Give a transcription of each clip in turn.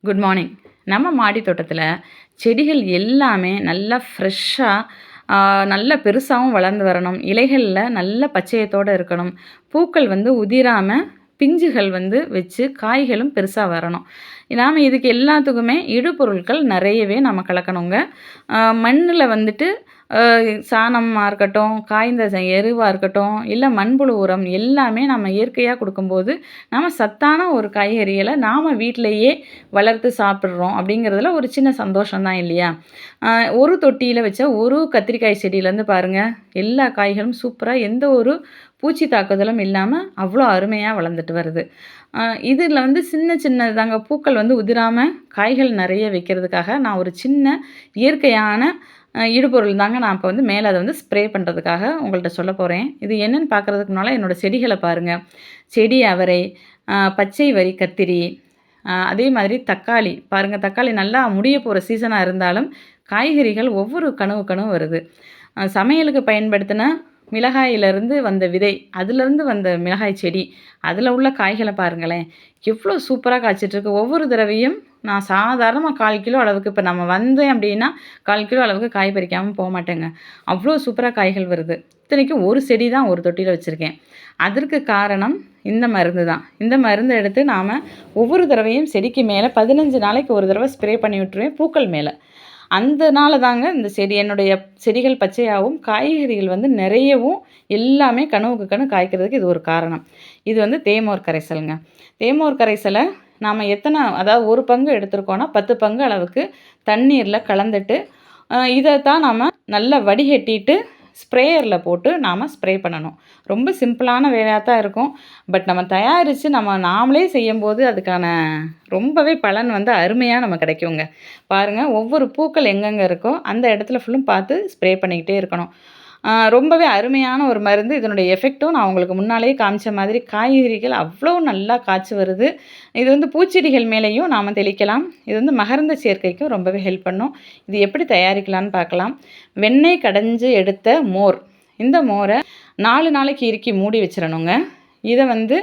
Good morning. நம்ம மாடி தோட்டத்தில் செடிகள் எல்லாமே நல்லா ஃப்ரெஷ்ஷாக நல்ல பெருசாகவும் வளர்ந்து வரணும். இலைகளில் நல்ல பச்சையத்தோடு இருக்கணும். பூக்கள் உதிராமல் பிஞ்சுகள் வச்சு காய்களும் பெருசாக வரணும். நாம் இதுக்கு எல்லாத்துக்குமே இடுபொருட்கள் நிறையவே நம்ம கலக்கணுங்க. மண்ணில் சாணமாக இருக்கட்டும், காய்ந்த எருவாக இருக்கட்டும், இல்லை மண்புழு உரம் எல்லாமே நம்ம இயற்கையாக கொடுக்கும்போது நம்ம சத்தான ஒரு காய்கறிகளை நாம் வீட்டிலையே வளர்த்து சாப்பிட்றோம் அப்படிங்கிறதுல ஒரு சின்ன சந்தோஷம்தான் இல்லையா? ஒரு தொட்டியில் வச்ச ஒரு கத்திரிக்காய் செடியிலேருந்து பாருங்கள், எல்லா காய்களும் சூப்பராக எந்த ஒரு பூச்சி தாக்குதலும் இல்லாமல் அவ்வளோ அருமையாக வளர்ந்துட்டு வருது. இதில் சின்ன சின்னதாங்க பூக்கள் உதிராமல் காய்கள் நிறைய வைக்கிறதுக்காக நான் ஒரு சின்ன இயற்கையான இடுபொருள் தாங்க நான் இப்போ மேலே அதை ஸ்ப்ரே பண்ணுறதுக்காக உங்கள்கிட்ட சொல்ல போகிறேன். இது என்னென்னு பார்க்குறதுக்கு முன்னால் என்னோடய செடிகளை பாருங்கள். செடி அவரை, பச்சை வரி கத்திரி, அதே மாதிரி தக்காளி பாருங்கள். தக்காளி நல்லா முடிய போகிற சீசனாக இருந்தாலும் காய்கறிகள் ஒவ்வொரு கனவு வருது. சமையலுக்கு பயன்படுத்தின மிளகாயிலேருந்து வந்த விதை, அதுலேருந்து வந்த மிளகாய் செடி, அதில் உள்ள காய்களை பாருங்களேன், எவ்வளோ சூப்பராக காய்ச்சிட்ருக்கு. ஒவ்வொரு தடவையும் நான் சாதாரணமாக 1/4 கிலோ அளவுக்கு, இப்போ நம்ம வந்தேன் அப்படின்னா 1/4 கிலோ அளவுக்கு காய் பறிக்காமல் போக மாட்டேங்க. அவ்வளோ சூப்பராக காய்கள் வருது. இத்தனைக்கும் ஒரு செடி தான் ஒரு தொட்டியில் வச்சுருக்கேன். அதற்கு காரணம் இந்த மருந்து தான். இந்த மருந்து எடுத்து நாம் ஒவ்வொரு தடவையும் செடிக்கு மேலே 15 நாளைக்கு ஒரு தடவை ஸ்ப்ரே பண்ணி விட்டுருவேன் பூக்கள் மேலே. அதனால தாங்க இந்த என்னுடைய செடிகள் பச்சையாகவும் காய்கறிகள் நிறையவும் எல்லாமே கனவுக்கு கனு காய்க்கிறதுக்கு இது ஒரு காரணம். இது தேமோர் கரைசலுங்க. தேமோர் கரைசலை நாம் அதாவது 1 பங்கு எடுத்துருக்கோன்னா 10 பங்கு அளவுக்கு தண்ணீரில் கலந்துட்டு இதை தான் நாம் நல்லா வடிகட்டிட்டு ஸ்ப்ரேயரில் போட்டு நாம் ஸ்ப்ரே பண்ணணும். ரொம்ப சிம்பிளான வேலையாக தான் இருக்கும். பட் நம்ம தயாரித்து நாமளே செய்யும்போது அதுக்கான ரொம்பவே பலன் அருமையாக நம்ம கிடைக்குங்க. பாருங்கள், ஒவ்வொரு பூக்கள் எங்கெங்கே இருக்கோ அந்த இடத்துல ஃபுல்லும் பார்த்து ஸ்ப்ரே பண்ணிக்கிட்டே இருக்கணும். ரொம்பவே அருமையான ஒரு மருந்து. இதனுடைய எஃபெக்ட்டும் நான் உங்களுக்கு முன்னாலேயே காமிச்ச மாதிரி காய்கறிகள் அவ்வளோ நல்லா காய்ச்சி வருது. இது பூச்செடிகள் மேலேயும் நாம் தெளிக்கலாம். இது மகரந்த சேர்க்கைக்கும் ரொம்பவே ஹெல்ப் பண்ணும். இது எப்படி தயாரிக்கலான்னு பார்க்கலாம். வெண்ணெய் கடைஞ்சு எடுத்த மோர், இந்த மோரை 4 நாளைக்கு இறுக்கி மூடி வச்சிடணுங்க. இதை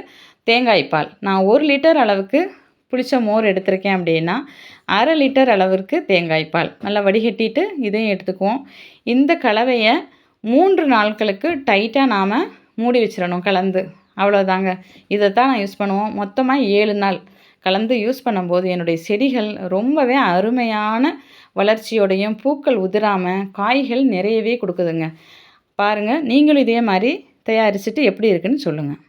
தேங்காய் பால், நான் 1 லிட்டர் அளவுக்கு புளிச்ச மோர் எடுத்திருக்கேன் அப்படின்னா 1/2 லிட்டர் அளவிற்கு தேங்காய் பால் நல்லா வடிகட்டிட்டு இதையும் எடுத்துக்குவோம். இந்த கலவையை 3 நாட்களுக்கு டைட்டாக நாம் மூடி வச்சிடணும் கலந்து. அவ்வளோதாங்க. இதை தான் நான் யூஸ் பண்ணுவோம். மொத்தமாக 7 நாள் கலந்து யூஸ் பண்ணும்போது என்னுடைய செடிகள் ரொம்பவே அருமையான வளர்ச்சியோடையும் பூக்கள் உதிராமல் காய்கள் நிறையவே கொடுக்குதுங்க. பாருங்கள், நீங்களும் இதே மாதிரி தயாரிச்சுட்டு எப்படி இருக்குன்னு சொல்லுங்கள்.